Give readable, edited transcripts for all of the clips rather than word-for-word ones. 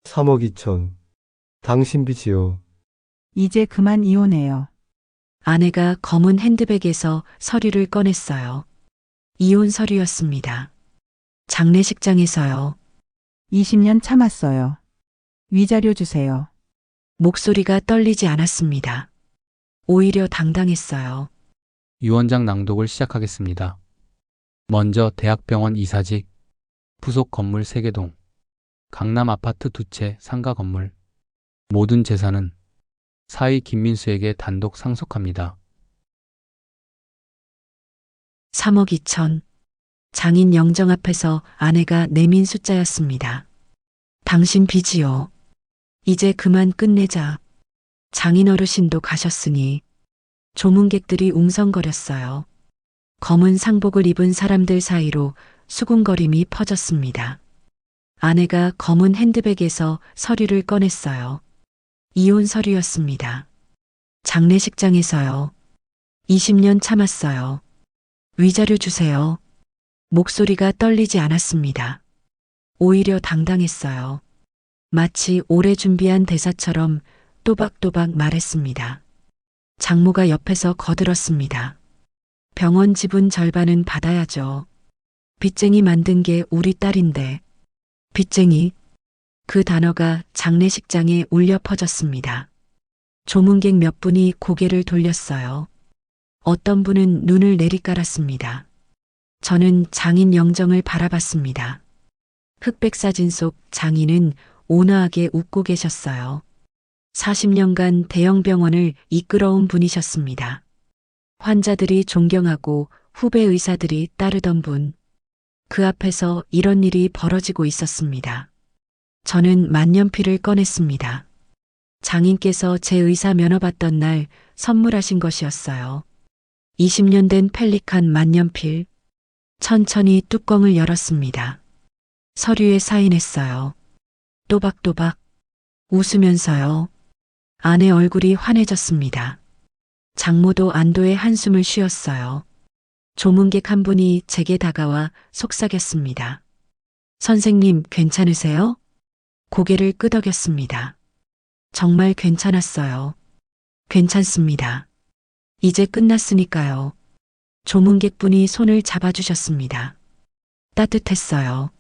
3억 2천. 당신 빚이요. 이제 그만 이혼해요. 아내가 검은 핸드백에서 서류를 꺼냈어요. 이혼 서류였습니다. 장례식장에서요. 20년 참았어요. 위자료 주세요. 목소리가 떨리지 않았습니다. 오히려 당당했어요. 유언장 낭독을 시작하겠습니다. 먼저 대학병원 이사직, 부속 건물 3개 동, 강남 아파트 2채 상가 건물, 모든 재산은 사위 김민수에게 단독 상속합니다. 3억 2천. 장인 영정 앞에서 아내가 내민 숫자였습니다. 당신 빚이요. 이제 그만 끝내자. 장인 어르신도 가셨으니 조문객들이 웅성거렸어요. 검은 상복을 입은 사람들 사이로 수군거림이 퍼졌습니다. 아내가 검은 핸드백에서 서류를 꺼냈어요. 이혼 서류였습니다. 장례식장에서요. 20년 참았어요. 위자료 주세요. 목소리가 떨리지 않았습니다. 오히려 당당했어요. 마치 오래 준비한 대사처럼 또박또박 말했습니다. 장모가 옆에서 거들었습니다. 병원 지분 절반은 받아야죠. 빚쟁이 만든 게 우리 딸인데. 빚쟁이. 그 단어가 장례식장에 울려 퍼졌습니다. 조문객 몇 분이 고개를 돌렸어요. 어떤 분은 눈을 내리깔았습니다. 저는 장인 영정을 바라봤습니다. 흑백 사진 속 장인은 온화하게 웃고 계셨어요. 40년간 대형 병원을 이끌어온 분이셨습니다. 환자들이 존경하고 후배 의사들이 따르던 분. 그 앞에서 이런 일이 벌어지고 있었습니다. 저는 만년필을 꺼냈습니다. 장인께서 제 의사 면허 받던 날 선물하신 것이었어요. 20년 된 펠리칸 만년필. 천천히 뚜껑을 열었습니다. 서류에 사인했어요. 또박또박. 웃으면서요. 아내 얼굴이 환해졌습니다. 장모도 안도의 한숨을 쉬었어요. 조문객 한 분이 제게 다가와 속삭였습니다. 선생님, 괜찮으세요? 고개를 끄덕였습니다. 정말 괜찮았어요. 괜찮습니다. 이제 끝났으니까요. 조문객분이 손을 잡아주셨습니다. 따뜻했어요.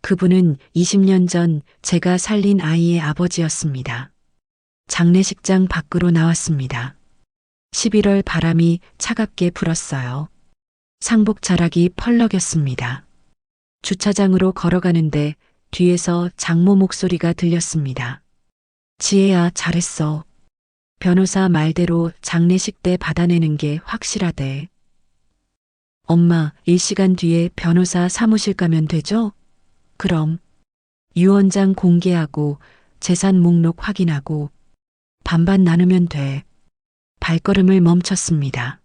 그분은 20년 전 제가 살린 아이의 아버지였습니다. 장례식장 밖으로 나왔습니다. 11월 바람이 차갑게 불었어요. 상복 자락이 펄럭였습니다. 주차장으로 걸어가는데 뒤에서 장모 목소리가 들렸습니다. 지혜야, 잘했어. 변호사 말대로 장례식 때 받아내는 게 확실하대. 엄마, 1시간 뒤에 변호사 사무실 가면 되죠? 그럼. 유언장 공개하고 재산 목록 확인하고 반반 나누면 돼. 발걸음을 멈췄습니다.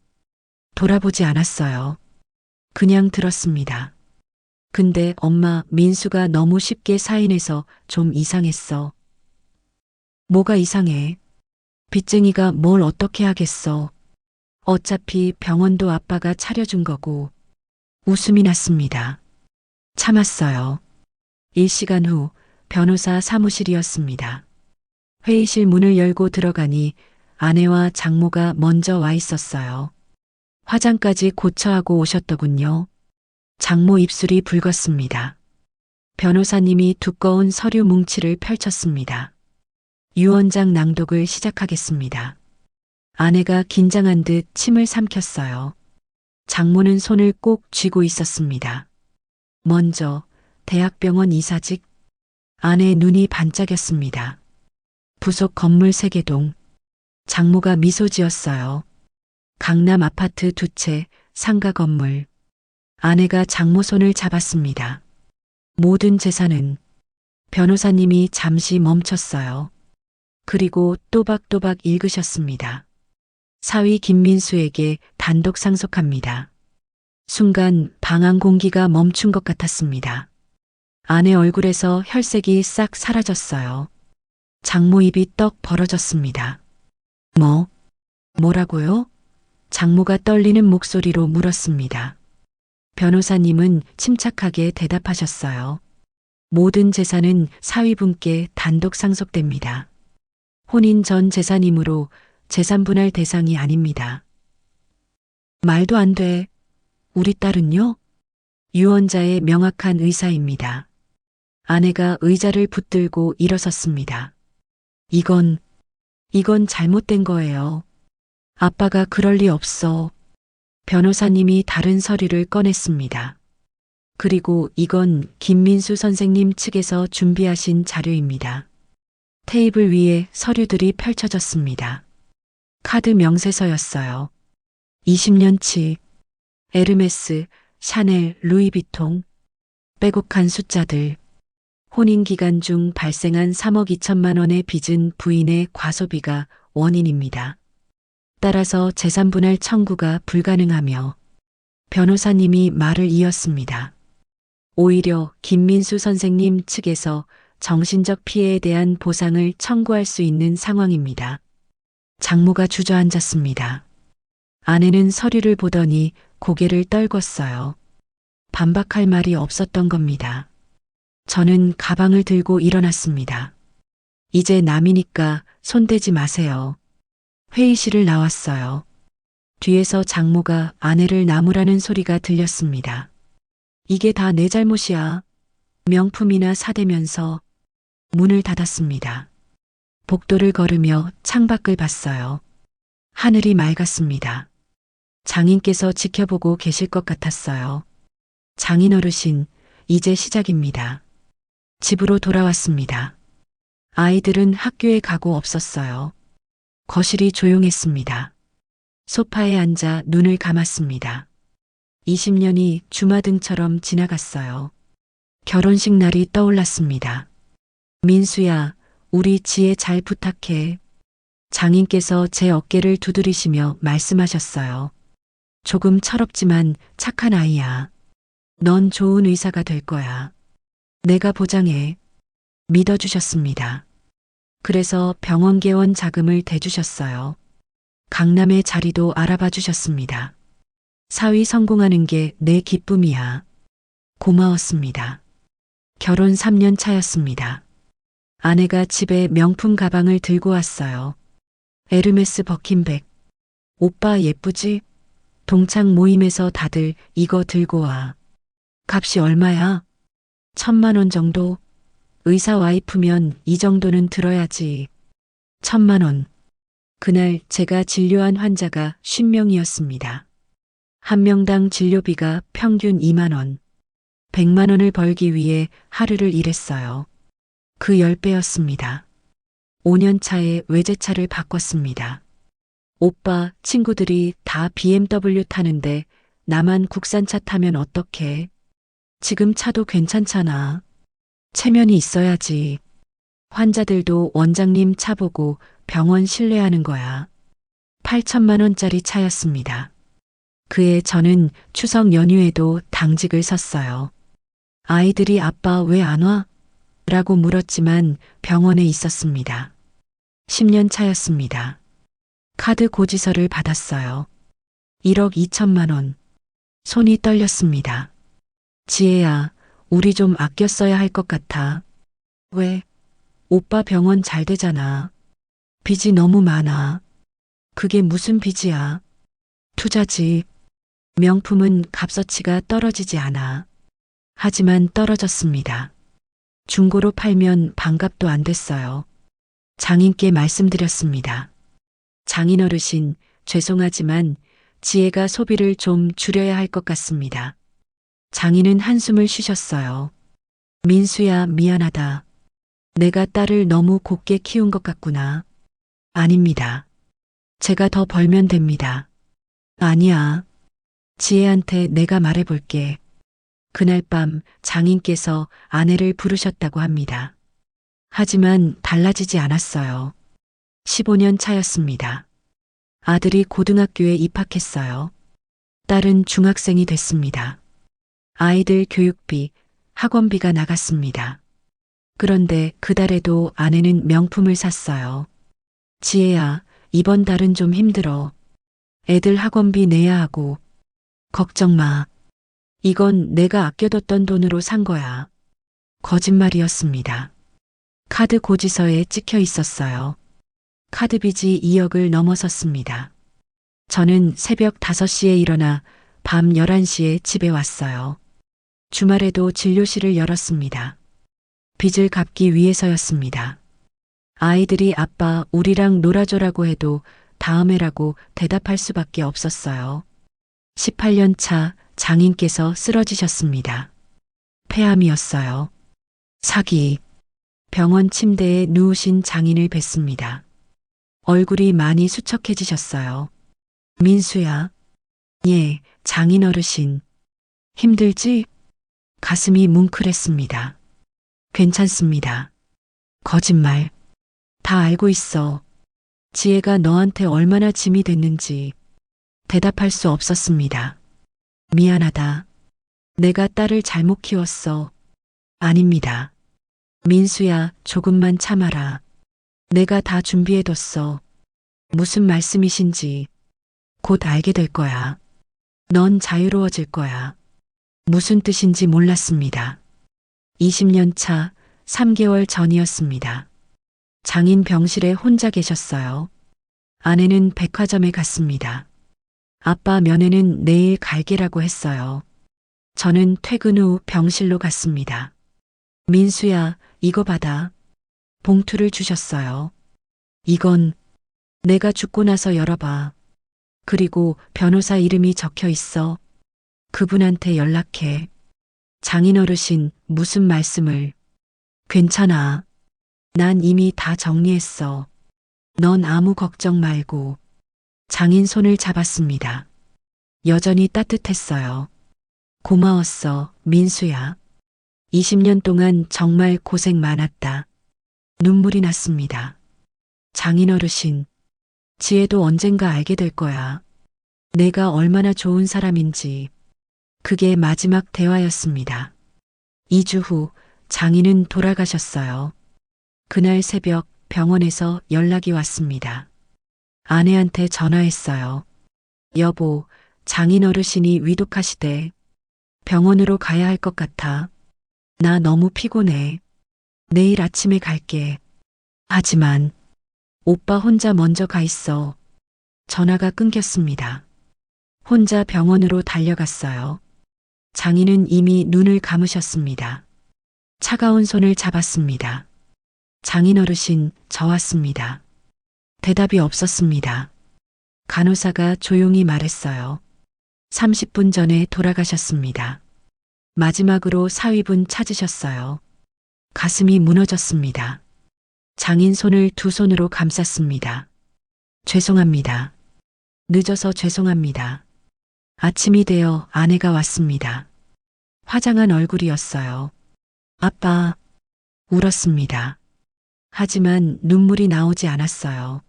돌아보지 않았어요. 그냥 들었습니다. 근데 엄마, 민수가 너무 쉽게 사인해서 좀 이상했어. 뭐가 이상해? 빚쟁이가 뭘 어떻게 하겠어. 어차피 병원도 아빠가 차려준 거고. 웃음이 났습니다. 참았어요. 1시간 후 변호사 사무실이었습니다. 회의실 문을 열고 들어가니 아내와 장모가 먼저 와 있었어요. 화장까지 고쳐하고 오셨더군요. 장모 입술이 붉었습니다. 변호사님이 두꺼운 서류 뭉치를 펼쳤습니다. 유언장 낭독을 시작하겠습니다. 아내가 긴장한 듯 침을 삼켰어요. 장모는 손을 꼭 쥐고 있었습니다. 먼저 대학병원 이사직. 아내의 눈이 반짝였습니다. 부속 건물 3개 동. 장모가 미소 지었어요. 강남 아파트 2채 상가 건물. 아내가 장모 손을 잡았습니다. 모든 재산은. 변호사님이 잠시 멈췄어요. 그리고 또박또박 읽으셨습니다. 사위 김민수에게 단독 상속합니다. 순간 방안 공기가 멈춘 것 같았습니다. 아내 얼굴에서 혈색이 싹 사라졌어요. 장모 입이 떡 벌어졌습니다. 뭐라고요? 장모가 떨리는 목소리로 물었습니다. 변호사님은 침착하게 대답하셨어요. 모든 재산은 사위분께 단독 상속됩니다. 혼인 전 재산이므로 재산 분할 대상이 아닙니다. 말도 안 돼. 우리 딸은요? 유언자의 명확한 의사입니다. 아내가 의자를 붙들고 일어섰습니다. 이건 잘못된 거예요. 아빠가 그럴 리 없어. 변호사님이 다른 서류를 꺼냈습니다. 그리고 이건 김민수 선생님 측에서 준비하신 자료입니다. 테이블 위에 서류들이 펼쳐졌습니다. 카드 명세서였어요. 20년치, 에르메스, 샤넬, 루이비통, 빼곡한 숫자들, 혼인 기간 중 발생한 3억 2천만 원의 빚은 부인의 과소비가 원인입니다. 따라서 재산분할 청구가 불가능하며 변호사님이 말을 이었습니다. 오히려 김민수 선생님 측에서 정신적 피해에 대한 보상을 청구할 수 있는 상황입니다. 장모가 주저앉았습니다. 아내는 서류를 보더니 고개를 떨궜어요. 반박할 말이 없었던 겁니다. 저는 가방을 들고 일어났습니다. 이제 남이니까 손대지 마세요. 회의실을 나왔어요. 뒤에서 장모가 아내를 나무라는 소리가 들렸습니다. 이게 다 내 잘못이야. 명품이나 사대면서 문을 닫았습니다. 복도를 걸으며 창밖을 봤어요. 하늘이 맑았습니다. 장인께서 지켜보고 계실 것 같았어요. 장인 어르신, 이제 시작입니다. 집으로 돌아왔습니다. 아이들은 학교에 가고 없었어요. 거실이 조용했습니다. 소파에 앉아 눈을 감았습니다. 20년이 주마등처럼 지나갔어요. 결혼식 날이 떠올랐습니다. 민수야, 우리 지혜 잘 부탁해. 장인께서 제 어깨를 두드리시며 말씀하셨어요. 조금 철없지만 착한 아이야. 넌 좋은 의사가 될 거야. 내가 보장해. 믿어주셨습니다. 그래서 병원 개원 자금을 대주셨어요. 강남의 자리도 알아봐 주셨습니다. 사위 성공하는 게 내 기쁨이야. 고마웠습니다. 결혼 3년 차였습니다. 아내가 집에 명품 가방을 들고 왔어요. 에르메스 버킨백. 오빠 예쁘지? 동창 모임에서 다들 이거 들고 와. 값이 얼마야? 1,000만 원 정도? 의사 와이프면 이 정도는 들어야지. 1,000만 원. 그날 제가 진료한 환자가 50명이었습니다. 한 명당 진료비가 평균 2만 원. 100만 원을 벌기 위해 하루를 일했어요. 그 10배였습니다. 5년 차에 외제차를 바꿨습니다. 오빠 친구들이 다 BMW 타는데 나만 국산차 타면 어떡해? 지금 차도 괜찮잖아. 체면이 있어야지. 환자들도 원장님 차 보고 병원 신뢰하는 거야. 8천만 원짜리 차였습니다. 그해 저는 추석 연휴에도 당직을 섰어요. 아이들이 아빠 왜 안 와? 라고 물었지만 병원에 있었습니다. 10년 차였습니다. 카드 고지서를 받았어요. 1억 2천만 원. 손이 떨렸습니다. 지혜야, 우리 좀 아껴 써야 할 것 같아. 왜? 오빠 병원 잘 되잖아. 빚이 너무 많아. 그게 무슨 빚이야? 투자지. 명품은 값어치가 떨어지지 않아. 하지만 떨어졌습니다. 중고로 팔면 반값도 안 됐어요. 장인께 말씀드렸습니다. 장인 어르신, 죄송하지만 지혜가 소비를 좀 줄여야 할 것 같습니다. 장인은 한숨을 쉬셨어요. 민수야, 미안하다. 내가 딸을 너무 곱게 키운 것 같구나. 아닙니다. 제가 더 벌면 됩니다. 아니야. 지혜한테 내가 말해볼게. 그날 밤 장인께서 아내를 부르셨다고 합니다. 하지만 달라지지 않았어요. 15년 차였습니다. 아들이 고등학교에 입학했어요. 딸은 중학생이 됐습니다. 아이들 교육비, 학원비가 나갔습니다. 그런데 그달에도 아내는 명품을 샀어요. 지혜야, 이번 달은 좀 힘들어. 애들 학원비 내야 하고. 걱정 마. 이건 내가 아껴뒀던 돈으로 산 거야. 거짓말이었습니다. 카드 고지서에 찍혀 있었어요. 카드 빚이 2억을 넘어섰습니다. 저는 새벽 5시에 일어나 밤 11시에 집에 왔어요. 주말에도 진료실을 열었습니다. 빚을 갚기 위해서였습니다. 아이들이 아빠 우리랑 놀아줘라고 해도 다음에라고 대답할 수밖에 없었어요. 18년 차 장인께서 쓰러지셨습니다. 폐암이었어요. 사기. 병원 침대에 누우신 장인을 뵀습니다. 얼굴이 많이 수척해지셨어요. 민수야. 예, 장인 어르신. 힘들지? 가슴이 뭉클했습니다. 괜찮습니다. 거짓말. 다 알고 있어. 지혜가 너한테 얼마나 짐이 됐는지 대답할 수 없었습니다. 미안하다. 내가 딸을 잘못 키웠어. 아닙니다. 민수야, 조금만 참아라. 내가 다 준비해뒀어. 무슨 말씀이신지 곧 알게 될 거야. 넌 자유로워질 거야. 무슨 뜻인지 몰랐습니다. 20년 차 3개월 전이었습니다. 장인 병실에 혼자 계셨어요. 아내는 백화점에 갔습니다. 아빠 면회는 내일 갈게라고 했어요. 저는 퇴근 후 병실로 갔습니다. 민수야, 이거 받아. 봉투를 주셨어요. 이건 내가 죽고 나서 열어봐. 그리고 변호사 이름이 적혀 있어. 그분한테 연락해. 장인 어르신, 무슨 말씀을. 괜찮아. 난 이미 다 정리했어. 넌 아무 걱정 말고. 장인 손을 잡았습니다. 여전히 따뜻했어요. 고마웠어, 민수야. 20년 동안 정말 고생 많았다. 눈물이 났습니다. 장인 어르신, 지혜도 언젠가 알게 될 거야. 내가 얼마나 좋은 사람인지. 그게 마지막 대화였습니다. 2주 후 장인은 돌아가셨어요. 그날 새벽 병원에서 연락이 왔습니다. 아내한테 전화했어요. 여보, 장인 어르신이 위독하시대. 병원으로 가야 할 것 같아. 나 너무 피곤해. 내일 아침에 갈게. 하지만 오빠 혼자 먼저 가 있어. 전화가 끊겼습니다. 혼자 병원으로 달려갔어요. 장인은 이미 눈을 감으셨습니다. 차가운 손을 잡았습니다. 장인 어르신, 저 왔습니다. 대답이 없었습니다. 간호사가 조용히 말했어요. 30분 전에 돌아가셨습니다. 마지막으로 사위분 찾으셨어요. 가슴이 무너졌습니다. 장인 손을 두 손으로 감쌌습니다. 죄송합니다. 늦어서 죄송합니다. 아침이 되어 아내가 왔습니다. 화장한 얼굴이었어요. 아빠, 울었습니다. 하지만 눈물이 나오지 않았어요.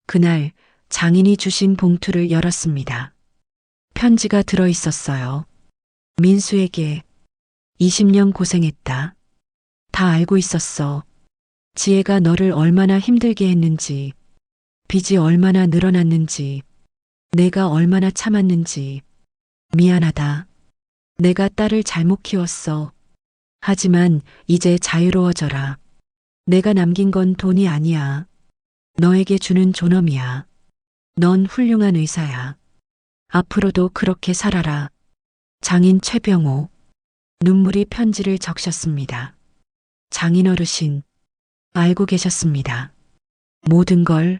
그날 장인이 주신 봉투를 열었습니다. 편지가 들어 있었어요. 민수에게 20년 고생했다. 다 알고 있었어. 지혜가 너를 얼마나 힘들게 했는지, 빚이 얼마나 늘어났는지, 내가 얼마나 참았는지. 미안하다. 내가 딸을 잘못 키웠어. 하지만 이제 자유로워져라. 내가 남긴 건 돈이 아니야. 너에게 주는 존엄이야. 넌 훌륭한 의사야. 앞으로도 그렇게 살아라. 장인 최병호. 눈물이 편지를 적셨습니다. 장인 어르신, 알고 계셨습니다. 모든 걸.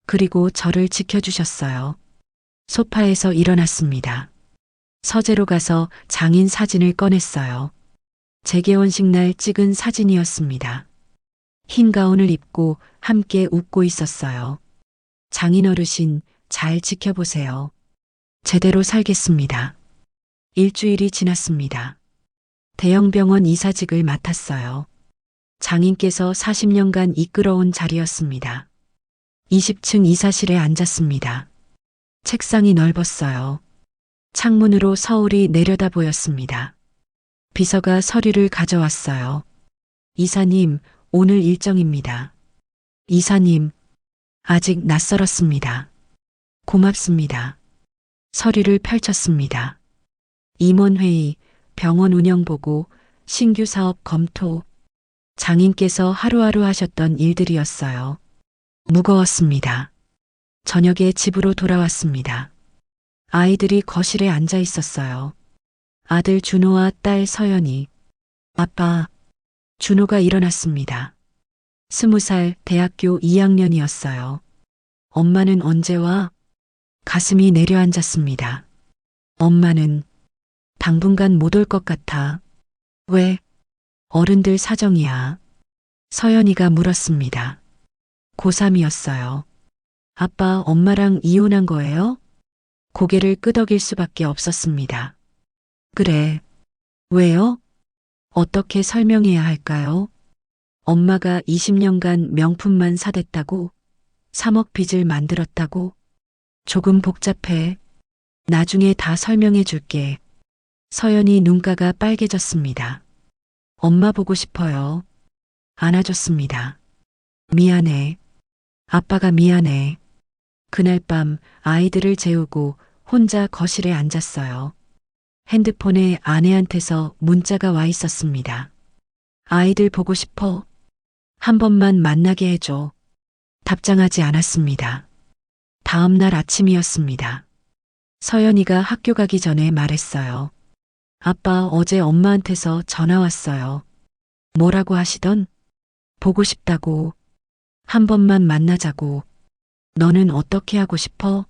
그리고 저를 지켜주셨어요. 소파에서 일어났습니다. 서재로 가서 장인 사진을 꺼냈어요. 재개원식 날 찍은 사진이었습니다. 흰 가운을 입고 함께 웃고 있었어요. 장인 어르신, 잘 지켜보세요. 제대로 살겠습니다. 일주일이 지났습니다. 대형병원 이사직을 맡았어요. 장인께서 40년간 이끌어온 자리였습니다. 20층 이사실에 앉았습니다. 책상이 넓었어요. 창문으로 서울이 내려다 보였습니다. 비서가 서류를 가져왔어요. 이사님, 오늘 일정입니다. 이사님, 아직 낯설었습니다. 고맙습니다. 서류를 펼쳤습니다. 임원회의, 병원 운영보고, 신규 사업 검토, 장인께서 하루하루 하셨던 일들이었어요. 무거웠습니다. 저녁에 집으로 돌아왔습니다. 아이들이 거실에 앉아 있었어요. 아들 준호와 딸 서연이. 아빠, 준호가 일어났습니다. 20살 대학교 2학년이었어요. 엄마는 언제 와? 가슴이 내려앉았습니다. 엄마는 당분간 못 올 것 같아. 왜? 어른들 사정이야. 서연이가 물었습니다. 고3이었어요. 아빠, 엄마랑 이혼한 거예요? 고개를 끄덕일 수밖에 없었습니다. 그래. 왜요? 어떻게 설명해야 할까요? 엄마가 20년간 명품만 사댔다고, 3억 빚을 만들었다고. 조금 복잡해. 나중에 다 설명해 줄게. 서연이 눈가가 빨개졌습니다. 엄마 보고 싶어요. 안아줬습니다. 미안해. 아빠가 미안해. 그날 밤 아이들을 재우고 혼자 거실에 앉았어요. 핸드폰에 아내한테서 문자가 와 있었습니다. 아이들 보고 싶어. 한 번만 만나게 해줘. 답장하지 않았습니다. 다음 날 아침이었습니다. 서연이가 학교 가기 전에 말했어요. 아빠, 어제 엄마한테서 전화 왔어요. 뭐라고 하시던? 보고 싶다고. 한 번만 만나자고. 너는 어떻게 하고 싶어?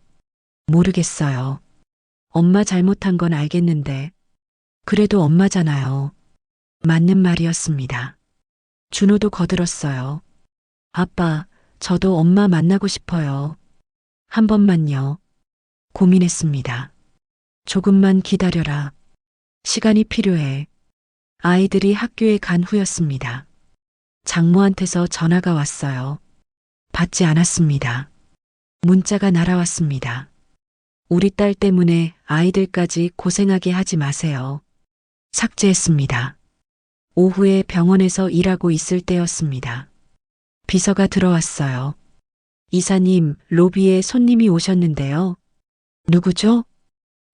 모르겠어요. 엄마 잘못한 건 알겠는데. 그래도 엄마잖아요. 맞는 말이었습니다. 준호도 거들었어요. 아빠, 저도 엄마 만나고 싶어요. 한 번만요. 고민했습니다. 조금만 기다려라. 시간이 필요해. 아이들이 학교에 간 후였습니다. 장모한테서 전화가 왔어요. 받지 않았습니다. 문자가 날아왔습니다. 우리 딸 때문에 아이들까지 고생하게 하지 마세요. 삭제했습니다. 오후에 병원에서 일하고 있을 때였습니다. 비서가 들어왔어요. 이사님, 로비에 손님이 오셨는데요. 누구죠?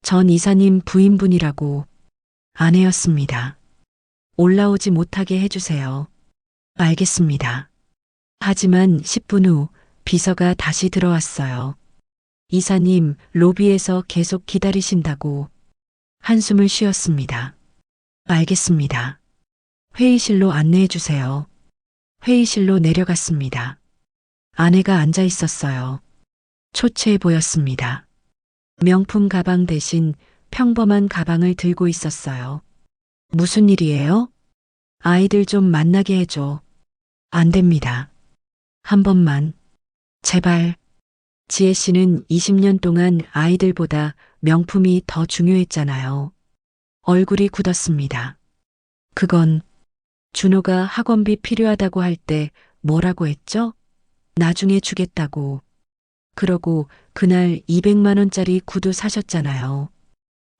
전 이사님 부인분이라고. 아내였습니다. 올라오지 못하게 해주세요. 알겠습니다. 하지만 10분 후 비서가 다시 들어왔어요. 이사님, 로비에서 계속 기다리신다고. 한숨을 쉬었습니다. 알겠습니다. 회의실로 안내해 주세요. 회의실로 내려갔습니다. 아내가 앉아 있었어요. 초췌해 보였습니다. 명품 가방 대신 평범한 가방을 들고 있었어요. 무슨 일이에요? 아이들 좀 만나게 해줘. 안 됩니다. 한 번만. 제발. 지혜 씨는 20년 동안 아이들보다 명품이 더 중요했잖아요. 얼굴이 굳었습니다. 그건 준호가 학원비 필요하다고 할 때 뭐라고 했죠? 나중에 주겠다고. 그러고 그날 200만 원짜리 구두 사셨잖아요.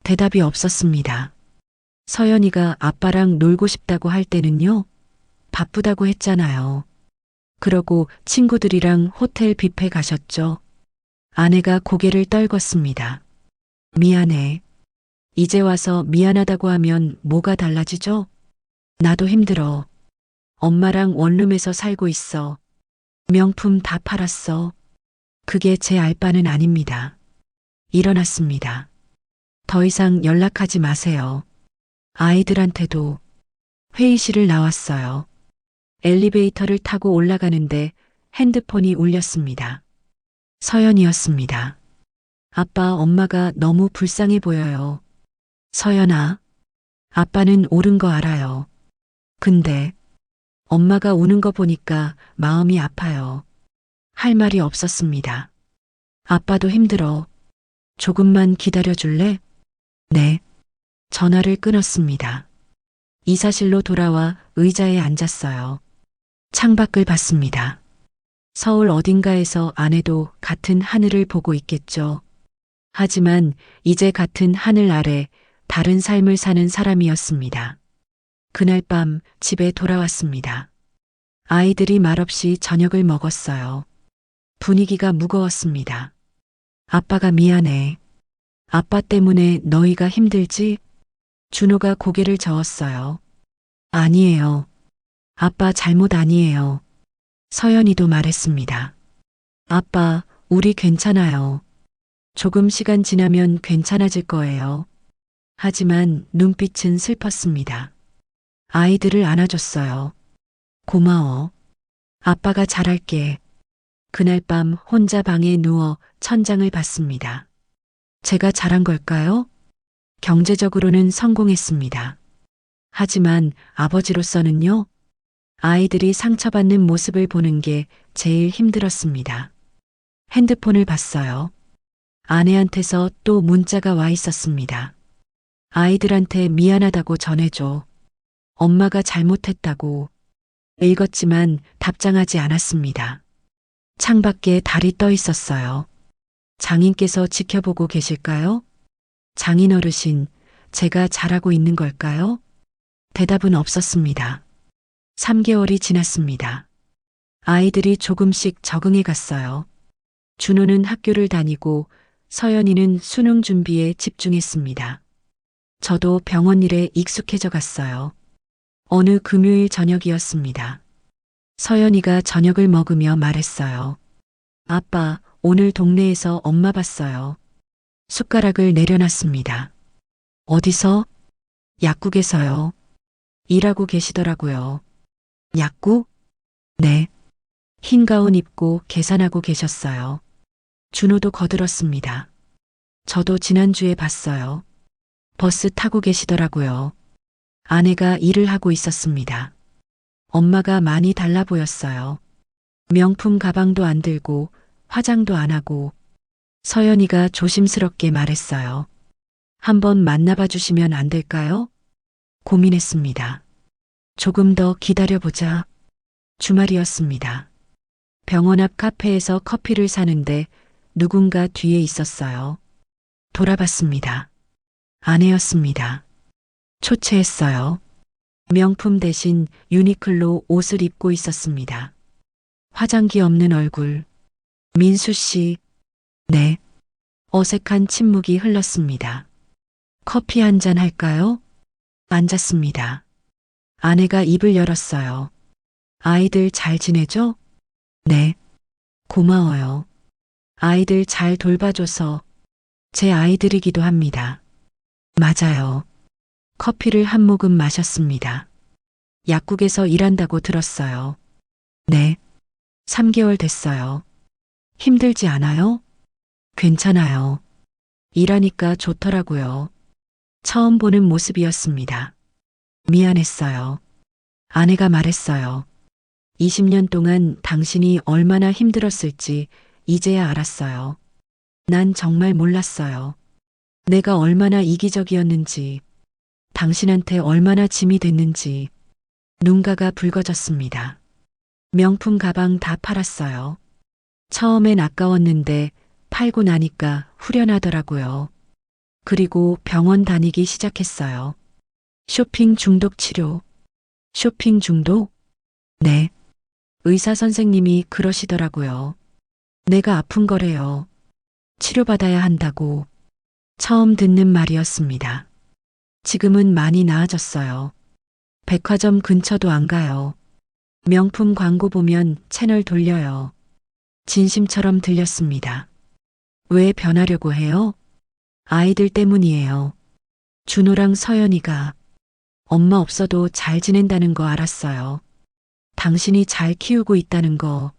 대답이 없었습니다. 서연이가 아빠랑 놀고 싶다고 할 때는요? 바쁘다고 했잖아요. 그러고 친구들이랑 호텔 뷔페 가셨죠? 아내가 고개를 떨궜습니다. 미안해. 이제 와서 미안하다고 하면 뭐가 달라지죠? 나도 힘들어. 엄마랑 원룸에서 살고 있어. 명품 다 팔았어. 그게 제 알바는 아닙니다. 일어났습니다. 더 이상 연락하지 마세요. 아이들한테도. 회의실을 나왔어요. 엘리베이터를 타고 올라가는데 핸드폰이 울렸습니다. 서연이었습니다. 아빠, 엄마가 너무 불쌍해 보여요. 서연아, 아빠는 옳은 거 알아요. 근데 엄마가 우는 거 보니까 마음이 아파요. 할 말이 없었습니다. 아빠도 힘들어. 조금만 기다려 줄래? 네. 전화를 끊었습니다. 이사실로 돌아와 의자에 앉았어요. 창밖을 봤습니다. 서울 어딘가에서 아내도 같은 하늘을 보고 있겠죠. 하지만 이제 같은 하늘 아래 다른 삶을 사는 사람이었습니다. 그날 밤 집에 돌아왔습니다. 아이들이 말없이 저녁을 먹었어요. 분위기가 무거웠습니다. 아빠가 미안해. 아빠 때문에 너희가 힘들지? 준호가 고개를 저었어요. 아니에요. 아빠 잘못 아니에요. 서연이도 말했습니다. 아빠, 우리 괜찮아요. 조금 시간 지나면 괜찮아질 거예요. 하지만 눈빛은 슬펐습니다. 아이들을 안아줬어요. 고마워. 아빠가 잘할게. 그날 밤 혼자 방에 누워 천장을 봤습니다. 제가 잘한 걸까요? 경제적으로는 성공했습니다. 하지만 아버지로서는요? 아이들이 상처받는 모습을 보는 게 제일 힘들었습니다. 핸드폰을 봤어요. 아내한테서 또 문자가 와 있었습니다. 아이들한테 미안하다고 전해줘. 엄마가 잘못했다고. 읽었지만 답장하지 않았습니다. 창밖에 달이 떠 있었어요. 장인께서 지켜보고 계실까요? 장인 어르신, 제가 잘하고 있는 걸까요? 대답은 없었습니다. 3개월이 지났습니다. 아이들이 조금씩 적응해 갔어요. 준호는 학교를 다니고 서연이는 수능 준비에 집중했습니다. 저도 병원 일에 익숙해져 갔어요. 어느 금요일 저녁이었습니다. 서연이가 저녁을 먹으며 말했어요. 아빠, 오늘 동네에서 엄마 봤어요. 숟가락을 내려놨습니다. 어디서? 약국에서요. 일하고 계시더라고요. 약국? 네. 흰 가운 입고 계산하고 계셨어요. 준호도 거들었습니다. 저도 지난주에 봤어요. 버스 타고 계시더라고요. 아내가 일을 하고 있었습니다. 엄마가 많이 달라 보였어요. 명품 가방도 안 들고 화장도 안 하고. 서연이가 조심스럽게 말했어요. 한번 만나봐 주시면 안 될까요? 고민했습니다. 조금 더 기다려보자. 주말이었습니다. 병원 앞 카페에서 커피를 사는데 누군가 뒤에 있었어요. 돌아봤습니다. 아내였습니다. 초췌했어요. 명품 대신 유니클로 옷을 입고 있었습니다. 화장기 없는 얼굴. 민수 씨. 네. 어색한 침묵이 흘렀습니다. 커피 한 잔 할까요? 앉았습니다. 아내가 입을 열었어요. 아이들 잘 지내죠? 네. 고마워요. 아이들 잘 돌봐줘서 제 아이들이기도 합니다. 맞아요. 커피를 한 모금 마셨습니다. 약국에서 일한다고 들었어요. 네. 3개월 됐어요. 힘들지 않아요? 괜찮아요. 일하니까 좋더라고요. 처음 보는 모습이었습니다. 미안했어요. 아내가 말했어요. 20년 동안 당신이 얼마나 힘들었을지 이제야 알았어요. 난 정말 몰랐어요. 내가 얼마나 이기적이었는지, 당신한테 얼마나 짐이 됐는지. 눈가가 붉어졌습니다. 명품 가방 다 팔았어요. 처음엔 아까웠는데 팔고 나니까 후련하더라고요. 그리고 병원 다니기 시작했어요. 쇼핑 중독 치료. 쇼핑 중독? 네. 의사 선생님이 그러시더라고요. 내가 아픈 거래요. 치료받아야 한다고. 처음 듣는 말이었습니다. 지금은 많이 나아졌어요. 백화점 근처도 안 가요. 명품 광고 보면 채널 돌려요. 진심처럼 들렸습니다. 왜 변하려고 해요? 아이들 때문이에요. 준호랑 서연이가 엄마 없어도 잘 지낸다는 거 알았어요. 당신이 잘 키우고 있다는 거.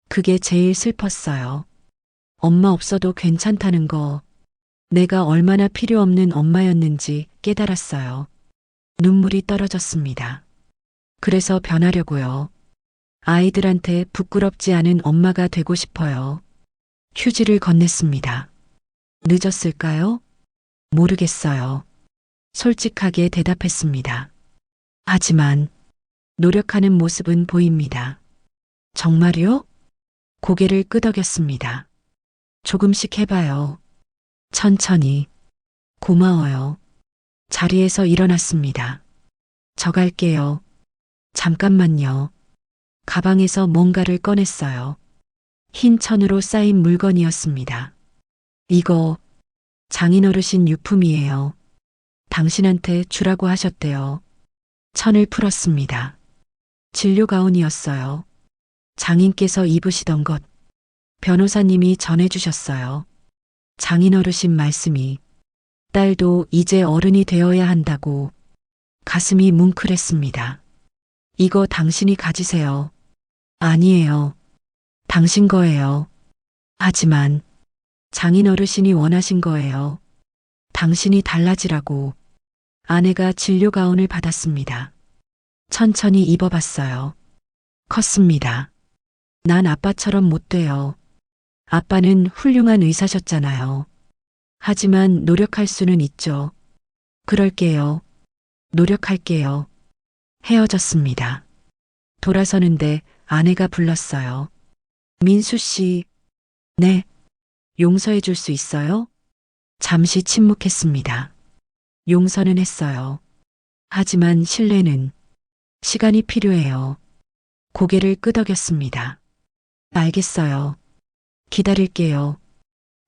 그게 제일 슬펐어요. 엄마 없어도 괜찮다는 거. 내가 얼마나 필요 없는 엄마였는지 깨달았어요. 눈물이 떨어졌습니다. 그래서 변하려고요. 아이들한테 부끄럽지 않은 엄마가 되고 싶어요. 휴지를 건넸습니다. 늦었을까요? 모르겠어요. 솔직하게 대답했습니다. 하지만 노력하는 모습은 보입니다. 정말요? 고개를 끄덕였습니다. 조금씩 해봐요. 천천히. 고마워요. 자리에서 일어났습니다. 저 갈게요. 잠깐만요. 가방에서 뭔가를 꺼냈어요. 흰 천으로 쌓인 물건이었습니다. 이거 장인어르신 유품이에요. 당신한테 주라고 하셨대요. 천을 풀었습니다. 진료 가운이었어요. 장인께서 입으시던 것, 변호사님이 전해주셨어요. 장인 어르신 말씀이 딸도 이제 어른이 되어야 한다고 가슴이 뭉클했습니다. 이거 당신이 가지세요. 아니에요. 당신 거예요. 하지만 장인 어르신이 원하신 거예요. 당신이 달라지라고. 아내가 진료 가운을 받았습니다. 천천히 입어봤어요. 컸습니다. 난 아빠처럼 못 돼요. 아빠는 훌륭한 의사셨잖아요. 하지만 노력할 수는 있죠. 그럴게요. 노력할게요. 헤어졌습니다. 돌아서는데 아내가 불렀어요. 민수 씨. 네. 용서해 줄 수 있어요? 잠시 침묵했습니다. 용서는 했어요. 하지만 신뢰는 시간이 필요해요. 고개를 끄덕였습니다. 알겠어요. 기다릴게요.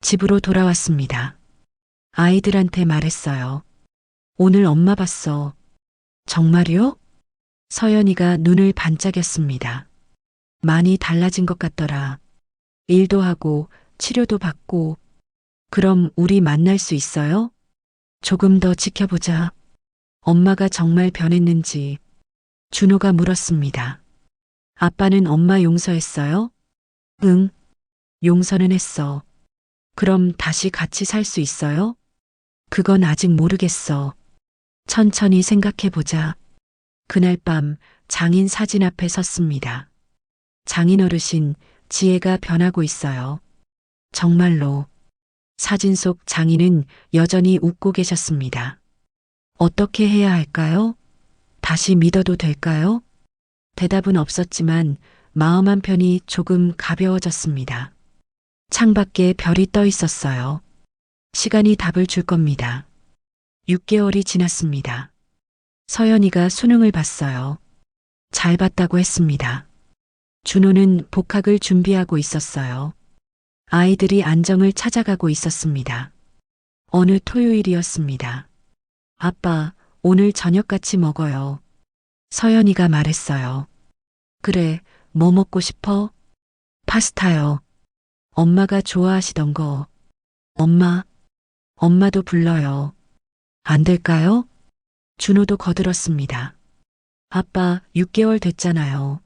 집으로 돌아왔습니다. 아이들한테 말했어요. 오늘 엄마 봤어. 정말요? 서연이가 눈을 반짝였습니다. 많이 달라진 것 같더라. 일도 하고 치료도 받고. 그럼 우리 만날 수 있어요? 조금 더 지켜보자. 엄마가 정말 변했는지 준호가 물었습니다. 아빠는 엄마 용서했어요? 응. 용서는 했어. 그럼 다시 같이 살 수 있어요? 그건 아직 모르겠어. 천천히 생각해보자. 그날 밤 장인 사진 앞에 섰습니다. 장인 어르신, 지혜가 변하고 있어요. 정말로. 사진 속 장인은 여전히 웃고 계셨습니다. 어떻게 해야 할까요? 다시 믿어도 될까요? 대답은 없었지만 마음 한편이 조금 가벼워졌습니다. 창밖에 별이 떠 있었어요. 시간이 답을 줄 겁니다. 6개월이 지났습니다. 서연이가 수능을 봤어요. 잘 봤다고 했습니다. 준호는 복학을 준비하고 있었어요. 아이들이 안정을 찾아가고 있었습니다. 어느 토요일이었습니다. 아빠, 오늘 저녁 같이 먹어요. 서연이가 말했어요. 그래, 뭐 먹고 싶어? 파스타요. 엄마가 좋아하시던 거. 엄마도 불러요. 안 될까요? 준호도 거들었습니다. 아빠, 6개월 됐잖아요.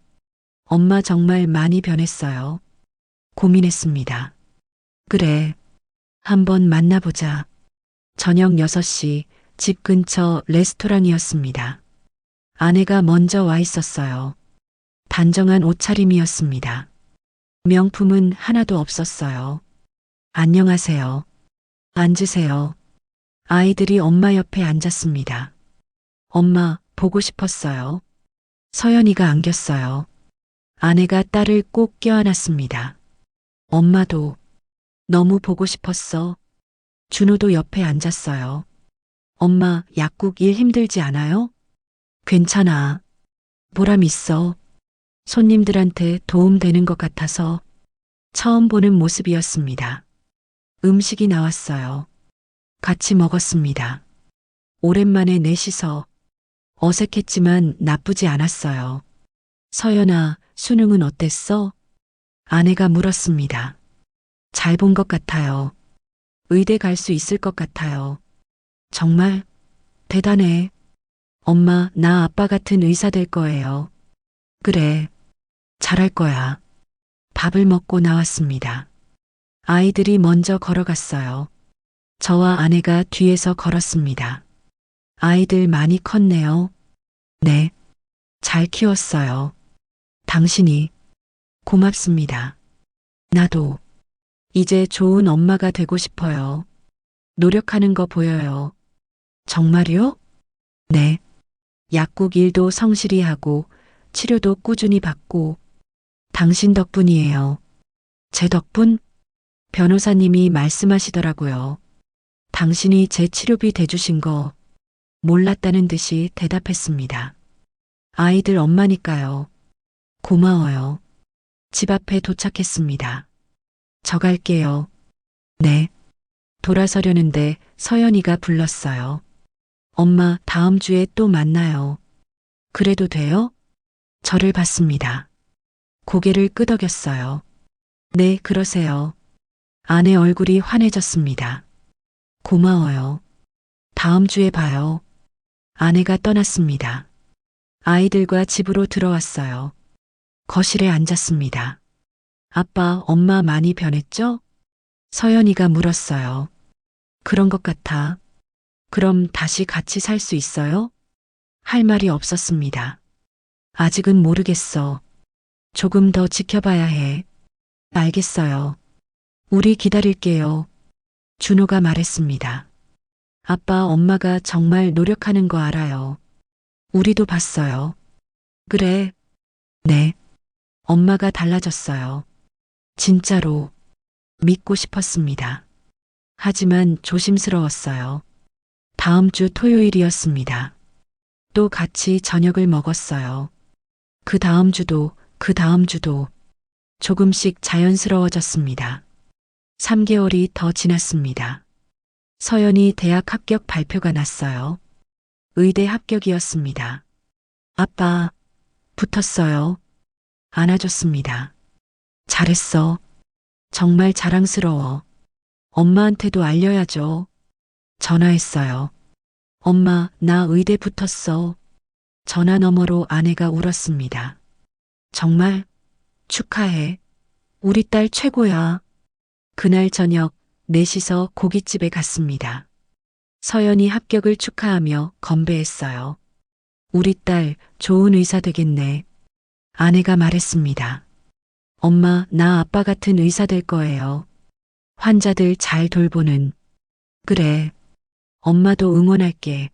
엄마 정말 많이 변했어요. 고민했습니다. 그래, 한번 만나보자. 저녁 6시 집 근처 레스토랑이었습니다. 아내가 먼저 와 있었어요. 단정한 옷차림이었습니다. 명품은 하나도 없었어요. 안녕하세요. 앉으세요. 아이들이 엄마 옆에 앉았습니다. 엄마, 보고 싶었어요. 서연이가 안겼어요. 아내가 딸을 꼭 껴안았습니다. 엄마도 너무 보고 싶었어. 준호도 옆에 앉았어요. 엄마, 약국 일 힘들지 않아요? 괜찮아. 보람 있어. 손님들한테 도움되는 것 같아서. 처음 보는 모습이었습니다. 음식이 나왔어요. 같이 먹었습니다. 오랜만에 넷이서. 어색했지만 나쁘지 않았어요. 서연아, 수능은 어땠어? 아내가 물었습니다. 잘 본 것 같아요. 의대 갈 수 있을 것 같아요. 정말 대단해. 엄마, 나 아빠 같은 의사 될 거예요. 그래, 잘할 거야. 밥을 먹고 나왔습니다. 아이들이 먼저 걸어갔어요. 저와 아내가 뒤에서 걸었습니다. 아이들 많이 컸네요. 네, 잘 키웠어요. 당신이. 고맙습니다. 나도. 이제 좋은 엄마가 되고 싶어요. 노력하는 거 보여요. 정말요? 네. 약국 일도 성실히 하고 치료도 꾸준히 받고 당신 덕분이에요. 제 덕분? 변호사님이 말씀하시더라고요. 당신이 제 치료비 대주신 거 몰랐다는 듯이 대답했습니다. 아이들 엄마니까요. 고마워요. 집 앞에 도착했습니다. 저 갈게요. 네. 돌아서려는데 서연이가 불렀어요. 엄마, 다음 주에 또 만나요. 그래도 돼요? 저를 봤습니다. 고개를 끄덕였어요. 네, 그러세요. 아내 얼굴이 환해졌습니다. 고마워요. 다음 주에 봐요. 아내가 떠났습니다. 아이들과 집으로 들어왔어요. 거실에 앉았습니다. 아빠, 엄마 많이 변했죠? 서연이가 물었어요. 그런 것 같아. 그럼 다시 같이 살 수 있어요? 할 말이 없었습니다. 아직은 모르겠어. 조금 더 지켜봐야 해. 알겠어요. 우리 기다릴게요. 준호가 말했습니다. 아빠, 엄마가 정말 노력하는 거 알아요. 우리도 봤어요. 그래. 네. 엄마가 달라졌어요. 진짜로 믿고 싶었습니다. 하지만 조심스러웠어요. 다음 주 토요일이었습니다. 또 같이 저녁을 먹었어요. 그 다음 주도 조금씩 자연스러워졌습니다. 3개월이 더 지났습니다. 서연이 대학 합격 발표가 났어요. 의대 합격이었습니다. 아빠, 붙었어요. 안아줬습니다. 잘했어. 정말 자랑스러워. 엄마한테도 알려야죠. 전화했어요. 엄마, 나 의대 붙었어. 전화 너머로 아내가 울었습니다. 정말? 축하해. 우리 딸 최고야. 그날 저녁 4시서 고깃집에 갔습니다. 서연이 합격을 축하하며 건배했어요. 우리 딸 좋은 의사 되겠네. 아내가 말했습니다. 엄마, 나 아빠 같은 의사 될 거예요. 환자들 잘 돌보는. 그래. 엄마도 응원할게.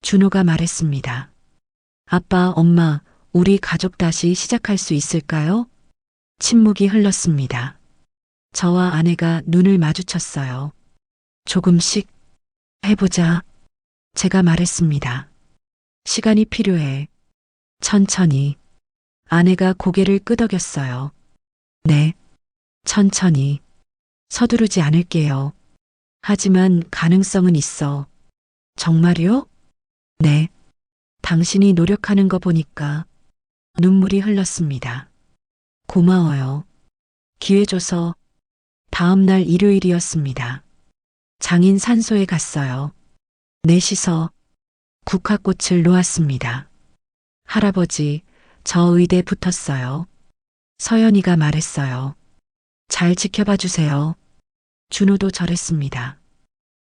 준호가 말했습니다. 아빠, 엄마, 우리 가족 다시 시작할 수 있을까요? 침묵이 흘렀습니다. 저와 아내가 눈을 마주쳤어요. 조금씩 해보자. 제가 말했습니다. 시간이 필요해. 천천히. 아내가 고개를 끄덕였어요. 네. 천천히. 서두르지 않을게요. 하지만 가능성은 있어. 정말요? 네. 당신이 노력하는 거 보니까 눈물이 흘렀습니다. 고마워요. 기회 줘서. 다음 날 일요일이었습니다. 장인 산소에 갔어요. 4시서 국화꽃을 놓았습니다. 할아버지, 저 의대 붙었어요. 서연이가 말했어요. 잘 지켜봐 주세요. 준호도 저랬습니다.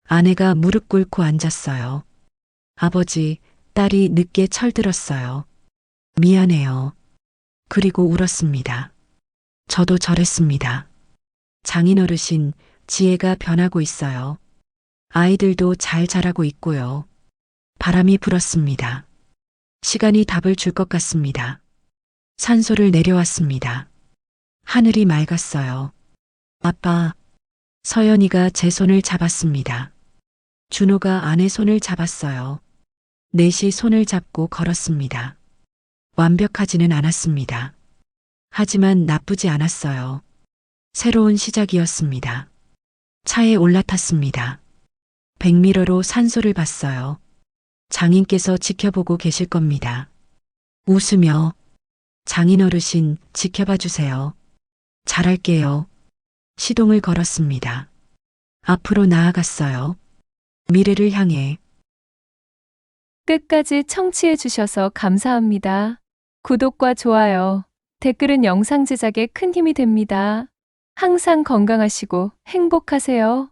아내가 무릎 꿇고 앉았어요. 아버지, 딸이 늦게 철들었어요. 미안해요. 그리고 울었습니다. 저도 저랬습니다. 장인어르신, 지혜가 변하고 있어요. 아이들도 잘 자라고 있고요. 바람이 불었습니다. 시간이 답을 줄 것 같습니다. 산소를 내려왔습니다. 하늘이 맑았어요. 아빠, 서연이가 제 손을 잡았습니다. 준호가 아내 손을 잡았어요. 넷이 손을 잡고 걸었습니다. 완벽하지는 않았습니다. 하지만 나쁘지 않았어요. 새로운 시작이었습니다. 차에 올라탔습니다. 백미러로 산소를 봤어요. 장인께서 지켜보고 계실 겁니다. 웃으며 장인어르신 지켜봐 주세요. 잘할게요. 시동을 걸었습니다. 앞으로 나아갔어요. 미래를 향해. 끝까지 청취해 주셔서 감사합니다. 구독과 좋아요, 댓글은 영상 제작에 큰 힘이 됩니다. 항상 건강하시고 행복하세요.